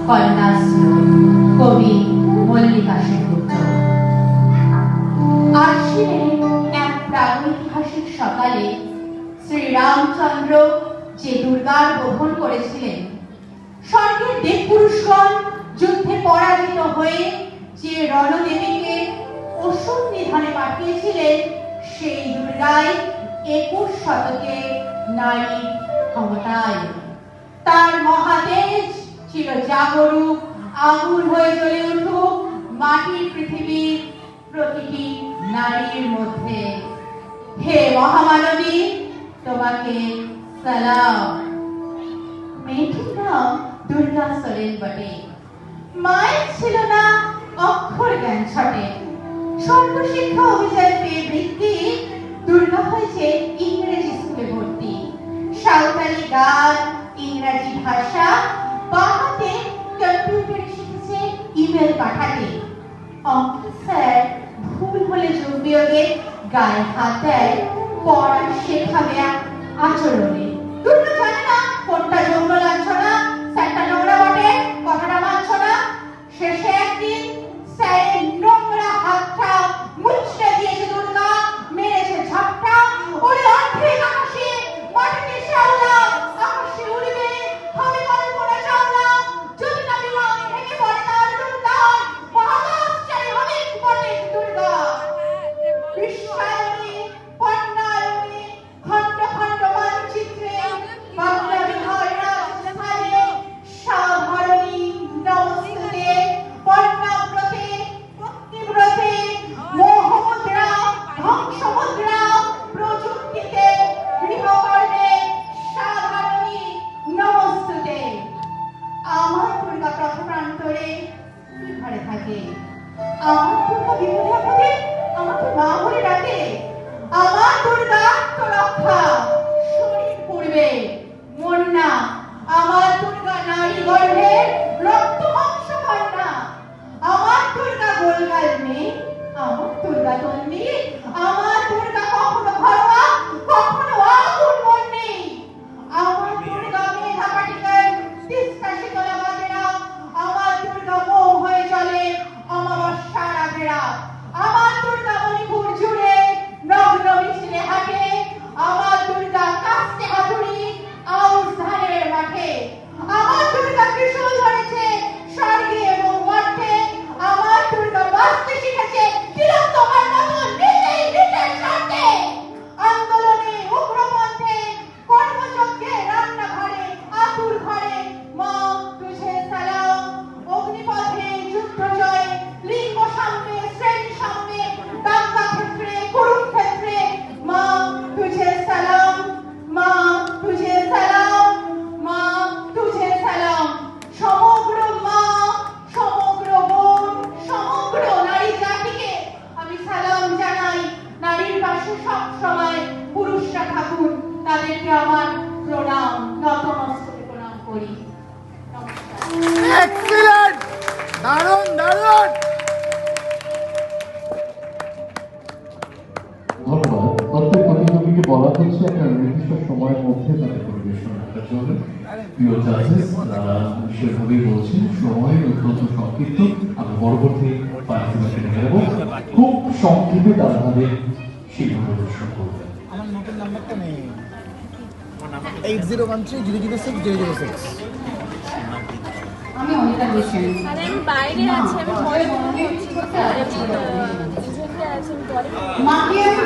কন্যাশ্র কবি মল্লিকা সেনগুপ্ত। আশ্বিনের এক প্রাগৈতিহাসিক সকালে শ্রীরামচন্দ্র যে দুর্গার গ্রহণ করেছিলেন, স্বর্গের দেবপুরুষগণ যুদ্ধে পরাজিত হয়ে যে রণদেবীকে অসুর নিধনে পাঠিয়েছিলেন, সেই দুর্গাই 21 শতকে নারী ক্ষমতায়। তার মহাদেশ চির জাগরুক আগুন হয়ে জ্বলে উঠুক মাটির পৃথিবীর প্রতিটি নারীর মধ্যে। হে মহামানবী, তোমাকে সালাম। মেয়েটির নাম দুর্গা সোরেন বটে। মায়ের ছিল না অক্ষর জ্ঞান ছটে। সর্বশিক্ষা অভিযান পেয়ে বৃত্তি, দুর্গা হয়েছে ইংরেজি স্কুলে ভর্তি। সাঁওতালি গান, ইংরাজি ভাষা, বাংলাতে কম্পিউটারে শিখেছে ইমেল পাঠাতে। অঙ্ক স্যার ভুল হলে যোগ বিয়োগে গায়ে হাত দেয়, পড়া শেখাবে আচরণে। দুর্গা জানে না কোনটা যৌন লাঞ্ছনা, স্যারটা নোংরা বটে, কথাটা মানছ না। শেষে একদিন স্যারের নোংরা হাতটা মুচড়ে দিয়েছে দুর্গা, মেরেছে ঝাপটা। ওরে অর্ধেক আকাশে মাটিতে শ্যাওলা, আকাশে উড়বে হবে কল্পনা চাওলা। যদি না বিমান ভেঙে পড়ে তার দুর্গার, মহাকাশচারী হবে বটে দুর্গা। বিশ্বায়নে পণ্যায়নে খণ্ড খণ্ড মানচিত্রে বাংলা বিহার রাজস্থানে সাধারণী নমস্তে। পণ্যাব্রতে ভক্তিব্রতে মোহমুদ্রা ধ্বংসমুদ্রা প্রযুক্তিতে গৃহকর্মে সাধারণী নমস্তে। আমার দুর্গা পথপ্রান্তরে ঘরে থাকে। আমার দুর্গা বিপদে আপদে আমাকে মা বলে ডাকে। আমার দুর্গা আত্মরক্ষা, শরীর পূর্বে মন না। আমার দুর্গা নারী গর্ভের রক্ত মাংস কন্যা। আমার দুর্গা গোলগাল মেয়ে, আমার দুর্গা তন্নি। আমার দুর্গা কখনো ঘরোয়া, কখনো আগুন বন্যে। আমার দুর্গা মেধা পাটিকার তিস্তা শীতলা বাজেরা। আমার দুর্গা মৌ হয়ে চলে অমাবস্যার আগেরা। আমার দুর্গা মণিপুর জুড়ে নগ্ন মিছিলে হাঁটে। আমার দুর্গা কাস্তে হাতুড়ি আউশ ধানের মাঠে। আমার দুর্গা ত্রিশূল ধরেছে স্বর্গে এবং মর্তে। আমার দুর্গা বাঁচতে শিখেছে তিলোত্তমার মতো নিজেই নিজের স্বার্থে। আন্দোলনে উগ্রপন্থে কর্মযজ্ঞে রান্নাঘরে আতুর ঘরে মা তুঝে সালাম। অগ্নিপথে যুদ্ধ জয়, লিঙ্গ সামনে শ্রেণী সামনে, দাঙ্গা ক্ষেত্রে কুরুক্ষেত্রে মা তুঝে সালাম। মা তুঝে সালাম, মা তুঝে সালাম। সমগ্র মা, সমগ্র বোন, সমগ্র নারী জাতিকে আমি সালাম জানাই। নারীর পাশে সব সময় পুরুষরা থাকুন, তাদেরকে আমার প্রণাম, নতমস্তকে প্রণাম করি। নমস্কার। এক্সিলেন্ট, দারুণ দারুণ। ধন্যবাদ। প্রত্যেক প্রতিযোগীকে বলা হচ্ছে একটা নির্দিষ্ট সময়ের মধ্যে তাদের পরিবেশন করার জন্য। প্রিয় জাজেস, সেভাবেই বলছেন, সময় অত্যন্ত সংক্ষিপ্ত। আমরা পরবর্তী পার্টিসিপেন্টে নেব। খুব সংক্ষেপে তারা তাদের শিল্প প্রদর্শন করবেন। আমার নতুন নাম্বারটা নেই, 8013006006। আমি অনিতা বলছি। আরে আমি বাইরে আছি, আমি পরে